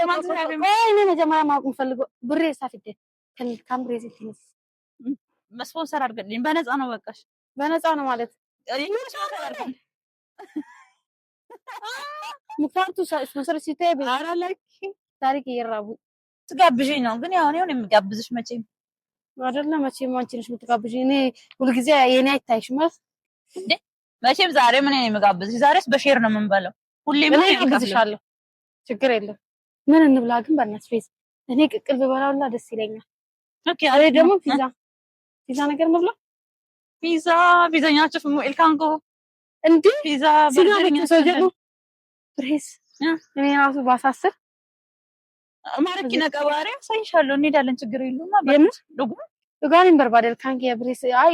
እኔ መጀመሪያ ማወቅ የምፈልገው ብሬ ሳፍዴ ከልካም ብሬ ሲትንስ መስፖንሰር አድርገልኝ በነፃ ነው በቃሽ በነፃ ነው ማለት ምክንያቱ ስፖንሰር ሲታይ ኧረ ለኪ ታሪክ እየራቡ ትጋብዥኝ ነው ግን ያው እኔ የምጋብዝሽ መቼም አይደለም መቼም አንቺ ነሽ የምትጋብዥኝ እኔ ሁልጊዜ የኔ አይታይሽም ማለት እንዴ መቼም ዛሬ ምን ነው የምጋብዝሽ ዛሬስ በሼር ነው የምንበላው ሁሌም እኔ እጋብዝሻለሁ ችግር የለም ምን እንብላ ግን በእናትሽ ፌስ እኔ ቅቅል ብበላውላ ደስ ይለኛል ኦኬ አሬ ደግሞ ፒዛ ነገር እንብላ ፒዛኛችሁ ኢልካንጎ እንዴ ፒዛ ሲጋብኝ ሰውጀቱ ብሬስ እኔ ራሱ ባሳስር ማረኪ ነቀባሪ ሳይሻለው እንሄዳለን ችግር የለውም የምር ደጉ ዱጋኒን በርባደል ካንኪ ብሬስ አይ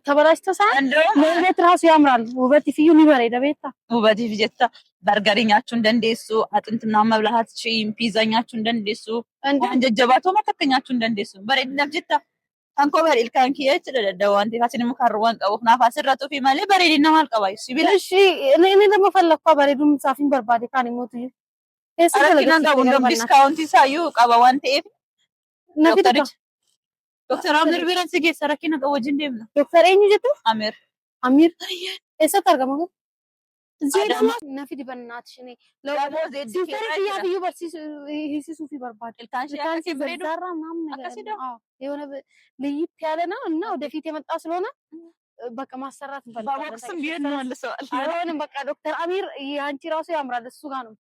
ተበላሽቶ ሳይሆን ለቤት ራሱ ያምራል ውበት ይፍዩ ሊበረ ደቤታ ውበት ይፍጀታ በርገሪኛችሁ እንደንዴሱ አጥንትና መብላሃት ቺም ፒዛኛችሁ እንደንዴሱ አንጀጀባቶ መተከኛችሁ እንደንዴሱ በሬ ነብጀታ አንኮ በሬ ካንኪ የተደደው አንተ ታችን ሙካርዋን ቀው ናፋስራቶ ፊ ማለት በሬ ዲና ማልቀባይ ሲቢል እሺ እኔ ደግሞ ፈለኳ በሬ ዱም ሳፊን በርባደ ካን ሞቱ አረኪናን ጋር ወንዶም ዲስካውንት ይሳዩ ቀባዋን ተኤፍ ዶክተር አሚር ቢረን ሲጌ ሰረኪና ቀወጅ እንደም ዶክተር ኤኒ ጀቱ አሚር እሰ ተርገመው ዜና ነፊ ዲበናትሽ እኔ ለወደ ዲክተር ያብዩ በርሲስ ሂሲሱ ፊ በርባደ ታንሽ በዛራ ምናምን ነገር አዎ የሆነ ለይት ያለ ነው እና ወደፊት የመጣ ስለሆነ በቃ ማሰራት እንፈልጋለን ባክስም ቢሆን ነው አለሰዋል አይሆንም በቃ ዶክተር አሚር ያንቺ ራሱ ያምራል እሱ ጋር ነው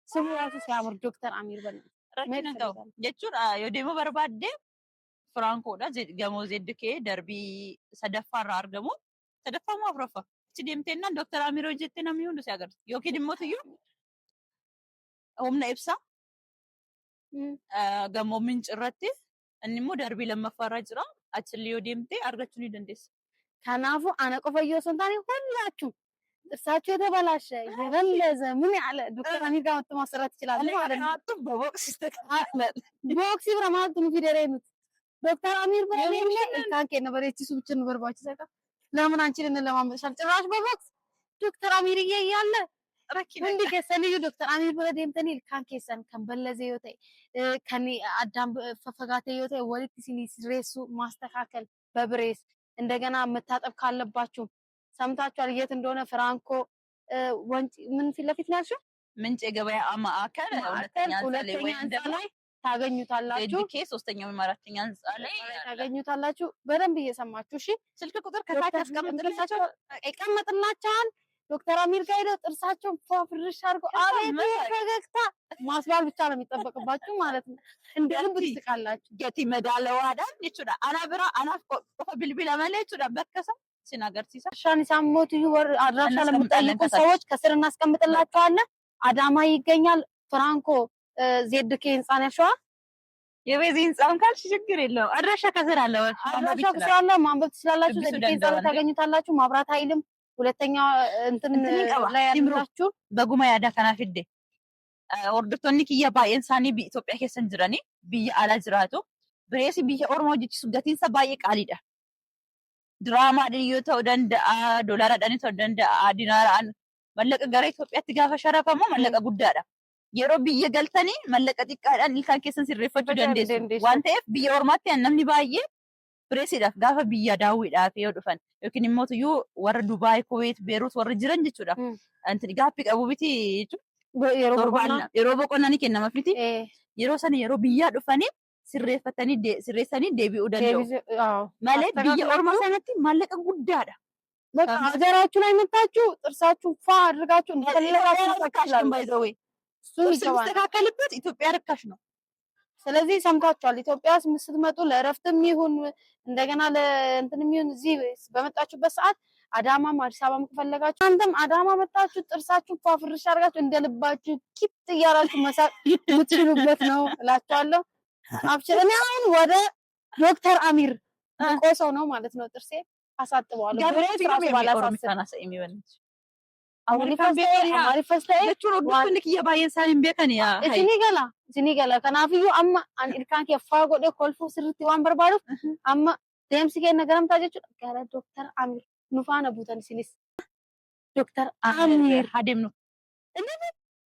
ስሙ ራሱ ሲያምር ዶክተር አሚር በል ረኪናው የቹን የዴሞ በርባደ ፍራንኮዳ ገሞ ዜድኬ ደርቢ ሰደፋራ አርገሙ ሰደፋሙ አፍረፋ ደምቴና ዶክተር አሚሮ ጀቴና የሚሆን ሲያገር ዮኪ ድሞትዩ ኦምና ኢብሳ ገሞ ምን ጭረቴ እንሞ ደርቢ ለመፋራ ጅራ አችልዮ ደምቴ አርጋችሁን ይደንደስ ከናፉ አነቆፈዮ ሰንታኔ ሁላችሁ ጥርሳችሁ የተበላሸ የበለዘ ምን ያለ ዶክተር አሚር ጋር ማሰራት ይችላል ማለት ነው በቦክስ ተካለ ቦክስ ይብራማት ነው ፊደሬኑት ዶክተር አሚር በሌለ ታንኬ ነበር እቺ ብቻ ነበር ባጭ ሰቃ ለምን አንቺን ለማመሻል ጭራሽ በቦክስ ዶክተር አሚር እያለ ረኪና እንዴ ከሰልዩ ዶክተር አሚር በደምተኒ ካንኬሰን ከንበለዘ ይወተ ከኒ አዳም ፈፈጋተ ይወተ ወልት ሲኒ ሬሱ ማስተካከል በብሬስ እንደገና መታጠብ ካለባችሁ ሰምታችኋል የት እንደሆነ ፍራንኮ ወንጭ ምን ፊት ለፊት ነው ያልሽው ምንጭ የገበያ ማዕከል ሁለተኛ ላይ ታገኙታላችሁ ዲኬ ሶስተኛው ማራተኛ ህንጻ ላይ ታገኙታላችሁ በደንብ እየሰማችሁ እሺ ስልክ ቁጥር ከታች ያስቀምጥላችኋል ዶክተር አሚር ጋር ሄደው ጥርሳቸውን ፍርሽ አድርገው አቤት ፈገግታ ማስባል ብቻ ነው የሚጠበቅባችሁ ማለት ነው እንደልብ ትስቃላችሁ ገቲ መዳለው አዳን ይችላ አናብራ አናፍቆ ቢልቢል አመለችው በከሰ ሲናገር ሲሳ ሻን ሳሞቱ ይወር አድራሻ ለምትጠይቁ ሰዎች ከስር እናስቀምጥላችኋለን አዳማ ይገኛል ፍራንኮ ዜድኬ ህንጻ ነሽዋ የቤዚ ህንጻውን ካልሽ ችግር የለውም አድራሻ ከስር አለ አድራሻ ከስር አለ ማንበብ ትችላላችሁ ዜድኬ ህንጻ ታገኙታላችሁ ማብራት ኃይልም ሁለተኛ እንትን ላይ ያላችሁ በጉማ ያዳ ከናፍዴ ኦርዶቶኒ ኪያ ባየንሳኒ በኢትዮጵያ ከሰን ጅራኒ ቢያ አላ ጅራቶ ብሬሲ ቢያ ኦሮሞ ጅቺ ገቲንሳ ባየ ቃሊዳ ድራማ ድዮ ተወደንደ ዶላር አዳኒ ተወደንደ ዲናር አን መለቀ ገራ ኢትዮጵያ ትጋፈ ሸረፈሞ መለቀ ጉዳዳ የሮ ቢየ ገልተኒ መለቀ ጢቃዳን ኢልካን ከሰን ሲረፈቱ ደንደስ ዋንቴፍ ቢያ ኦርማት ያነምኒ ባየ ብሬሲዳፍ ጋፈ ቢያ ዳዊዳፍ ይወድፈን yookiin immoo tuyyuu warra Dubaay, Kuwait, Beirut warra jiran jechuudha. Anti gaaffii qabu biti yeroo boqonnaa ni kennama fiti. Yeroo sana yeroo biyyaa dhufanii sirreessanii deebi'uu danda'u. Malee biyya ormaa sanatti maallaqa guddaadha. በቃ ሀገራችሁ ላይ መጣችሁ ጥርሳችሁ ፋ አድርጋችሁ እንደፈለጋችሁ ተካሽን ባይዘው እሱ ይስተካከልበት ኢትዮጵያ ርካሽ ነው። ስለዚህ ሰምታችኋል ኢትዮጵያ ስትመጡ ለእረፍትም ይሁን እንደገና ለእንትንም ይሁን እዚህ በመጣችሁበት ሰዓት አዳማም አዲስ አበባም ከፈለጋችሁ አንተም አዳማ መጣችሁ ጥርሳችሁ ፋፍርሽ አድርጋችሁ እንደልባችሁ ኪት እያላችሁ መሳቅ የምትችሉበት ነው እላችኋለሁ። አብሽር እኔ አሁን ወደ ዶክተር አሚር ቆሰው ነው ማለት ነው ጥርሴ አሳጥበዋለሁ። ገብሬት ራሱ ባላሳሰና ሰይሚበልች አሪፈስታይ ለቹሮ ዱኩንክ የባየን ሳሊም ቤከን ያ sini gala kanaafuu amma an ilkaan kee faa godhee kolfuu sirriitti waan barbaadu amma deemsi kee nagaramtaa jechuudha gara Dr. Amir nu faana buutan isinis Dr. Amir hadeemnu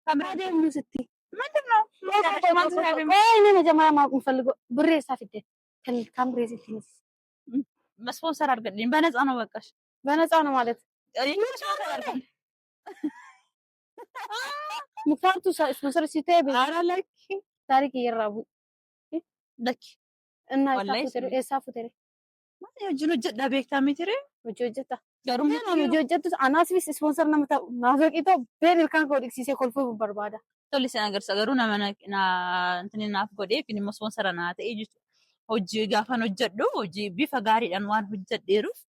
hadeemnu sitti ምንድን ነው እኔ መጀመሪያ ማወቅ የምፈልገው ብሬ ሳፊደ ከልካም ብሬ ሲትንስ ስፖንሰር አድርገልኝ በነፃ ነው በቃሽ በነፃ ነው ማለት ሙክታርቱ ስፖንሰር ሲታይ አራላኪ ታሪክ እየራቡ ለኪ እና ወላሂ ሳፉተሬ ጅኑ ጀዳ ቤክታ ሜትሬ hojjeta garuu hojjetu anaafis sponsor nama ta'u naaf qixoo been ilkaan koo dhiqsiisee kolfuu barbaada. tolli sin agarsa garuu nama intini naaf godhee fin immoo sponsora naa ta'ee jechuudha. Hojii gaafan hojjedhu hojii bifa gaariidhaan waan hojjedheeruuf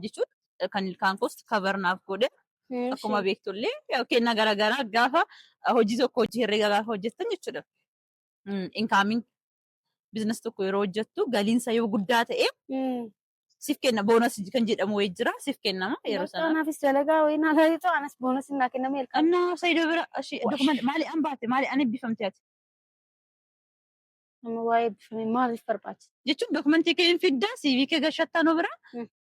jechuudha kan ilkaan koos kabar naaf godhe akkuma beektullee kennaa garaagaraa gaafa hojii tokko hojii herreega gaafa hojjettan jechuudha. Incoming business tokko yeroo hojjettu galiinsa yoo guddaa ta'e siif kenna bonus kan jedhamu wayii jira siif kennama yeroo sana. Anaafis dalagaa wayii naa laalitu anas bonus naa kenname ilkaan. Annaa Sayyidoo bira dokument maali an baate maali an eebbifamte ati? Amma waa'ee eebbifame maaliif barbaachisa? Jechuun dokumentii kee hin fiddaa CV kee gashattaa nu bira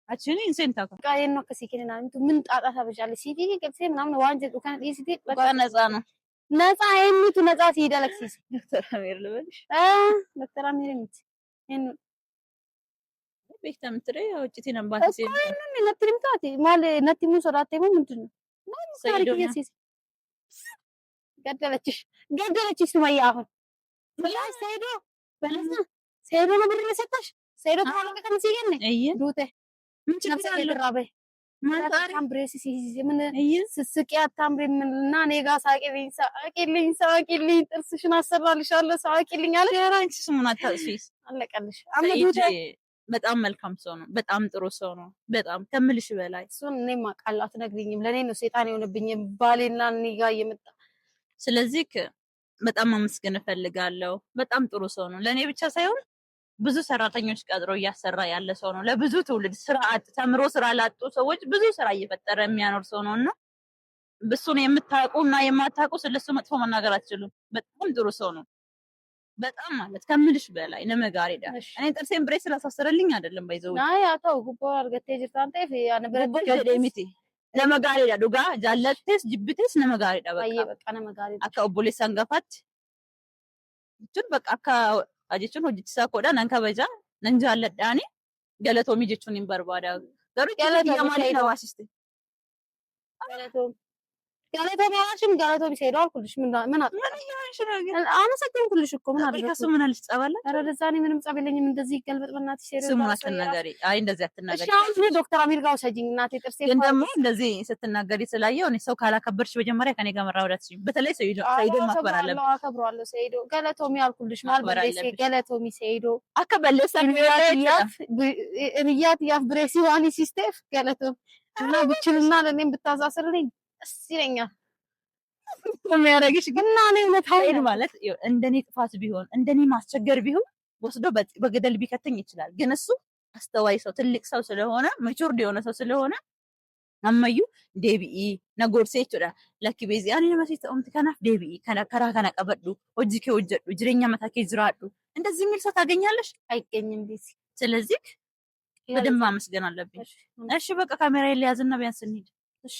achiin hin seentaa kan. Qaayennoo akkasii kenna naamitu min xaaxaa sabashaalle CV kee qabsee namni waan jedhu kana dhiisitee. Bakka natsaa no. Natsaa eenyutu natsaa sii dalagsiise? Doktor Amir Lubalish. Doktor Amir miti. Eenyu. Beektaa mitire hojjetiin an baate seentaa. Akka inni natti himtaati maal natti himuu sodaattee moo ምንድን ነው? ታሪክ እየሲስ ገደለችሽ ሱመያ አሁን ብላሽ ሰይዶ በለዛ ሰይዶ ነው ብር የሰጠሽ ሰይዶ ታውቀ ከመሲ ገነ ዱቴ ምን ችግር አለ? ራበ ማጣሪ አምብሬስ ሲሲሲ ምን ስስቂ አታምሪ ምንና እኔ ጋር ሳቂልኝ ጥርስሽን አሰራልሻለሁ ሳቂልኝ አለ ያራንቺ ስሙን አታጥፊስ አለቀልሽ አመዱቴ በጣም መልካም ሰው ነው። በጣም ጥሩ ሰው ነው። በጣም ከምልሽ በላይ እሱን እኔም አውቃለሁ። አትነግሪኝም። ለኔ ነው ሰይጣን የሆነብኝ ባሌና እኔ ጋር እየመጣ ስለዚህ በጣም ማመስገን እፈልጋለሁ። በጣም ጥሩ ሰው ነው። ለኔ ብቻ ሳይሆን ብዙ ሰራተኞች ቀጥሮ እያሰራ ያለ ሰው ነው። ለብዙ ትውልድ ስራ ተምሮ ስራ ላጡ ሰዎች ብዙ ስራ እየፈጠረ የሚያኖር ሰው ነውና እሱን የምታውቁና የማታውቁ ስለሱ መጥፎ መናገር አትችሉም። በጣም ጥሩ ሰው ነው። በጣም ማለት ከምልሽ በላይ ነመጋሪዳ እኔ ጥርሴን ብሬስ ስላሳሰረልኝ አይደለም ባይዘው አይ አታው ጉቦ አርገቴ ጅርታን ጤፍ ያነበረበት ገደሚቲ ነመጋሪዳ ዱጋ ጃለቴስ ጅብቴስ ነመጋሪዳ በቃ ነመጋሪዳ አካ ኦቦሌ ሳንጋፋት ጅን በቃ አካ አጀቹን ሆጅቲሳ ኮዳ ነንከበጃ ነንጃለዳኒ ገለቶሚ ጀቹን ይንበርባዳ ገሩ ገለቶ ያማለ ነው አሲስት ገለቶ ማሽም ገለቶ ቢሰይዶ አልኩልሽ ምን ያንሽ ነገር አመሰግንኩልሽ እኮ ምን አደረኩ ከሱ ምን አልሽ ጸባለ ኧረ ለዛኔ ምንም ጸብ የለኝም እንደዚህ ይገልበጥ በእናትሽ ሴሪዮ ስሙን አትናገሪ አይ እንደዚህ አትናገሪ እሺ አሁን ዶክተር አሚር ጋር ወሰጂኝ እናቴ ጥርሴ ግን ደግሞ እንደዚህ ስትናገሪ ስላየው እኔ ሰው ካላከበርሽ መጀመሪያ ከኔ ጋር መራወዳት በተለይ ሰይዶ ማክበር አለብኝ አከብራለሁ ሰይዶ ገለቶሚ አልኩልሽ ማልበለሽ ገለቶሚ ሰይዶ አከበለሰ እንያት ያፍ ብሬሲ ዋኒ ሲስቴፍ ገለቶም እና ብችልና ለኔም ብታዛስርልኝ ደስ ይለኛል። የሚያረግሽ ግን እኔ እውነታውን ማለት እንደኔ ጥፋት ቢሆን እንደኔ ማስቸገር ቢሆን ወስዶ በገደል ቢከተኝ ይችላል። ግን እሱ አስተዋይ ሰው ትልቅ ሰው ስለሆነ ማቹርድ የሆነ ሰው ስለሆነ አመዩ ዴቢኢ ነጎርሴ ይችላል ለኪ ቤዚ አኔ ለማለት ተውምት ከናፍ ዴቢኢ ከራ ቀበዱ ወጅኬ ወጀዱ ጅሬኛ መታከ ይዝራዱ እንደዚህ የሚል ሰው ታገኛለሽ? አይገኝም ቤዚ። ስለዚህ በደንብ ማመስገን አለብኝ። እሺ በቃ ካሜራ ይያዝና ቢያንስ እንሂድ። እሺ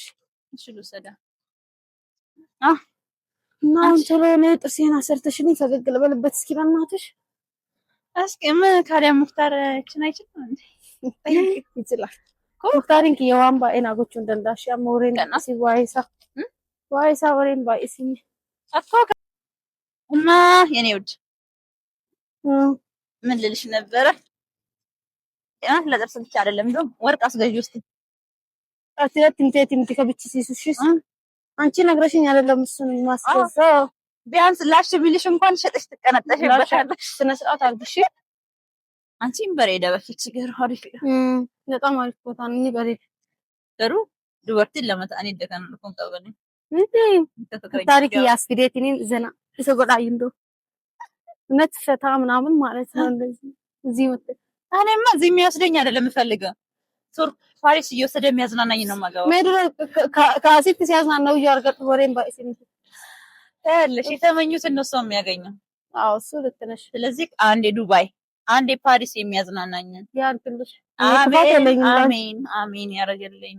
ልውሰዳ እና አሁን ቶሎ ነው ጥርሴን አሰርተሽልኝ ፈገግ ልበልበት እስኪ በእናትሽ። እስኪ ምን ካዲያ ሙክታር እችን አይችልም እንዴ? ይችላል ሙክታሪን ከየዋንባ ኤናጎቹ እንደንዳሽ አሞሬን ዋይሳ ወሬን ባይስኝ አኮ እና የኔ ውድ ምን ልልሽ ነበረ? ለጥርስ ብቻ አይደለም እንደውም ወርቅ አስገዢ ውስጥ አትለት እንቴት ምትከብቺ ሲሱሽስ አንቺ ነግረሽኝ አይደለም እሱን ማስገዛው ቢያንስ ላሽ ቢልሽ እንኳን ሸጠሽ ትቀነጠሽበታለሽ። ስነ ስርዓት አድርግሽ። አንቺም በሬዳ በፊት ሲገር አሪፍ በጣም አሪፍ ቦታ ነው። በሬ ገሩ ዱበርቲን ለመታኒ ደከን ልኩን ቀበኒ ታሪክ ያስፊዴቲኒ ዘና ይሰጎዳይ እንዶ ነት ፈታ ምናምን ማለት ነው። እንደዚህ እዚህ ወጥ እኔማ እዚህ የሚወስደኝ አይደለም የምፈልገው ቱር ፓሪስ እየወሰደ የሚያዝናናኝ ነው የማገባው። ሜድሮ ከአሲት ሲያዝናናው ያርገጥ ወሬን ባይሲን እልሽ የተመኙትን ነው ሰው የሚያገኘው። አዎ እሱ ልክ ነሽ። ስለዚህ አንዴ ዱባይ አንዴ ፓሪስ የሚያዝናናኝ ያርግልሽ። አሜን አሜን አሜን ያረጋልኝ።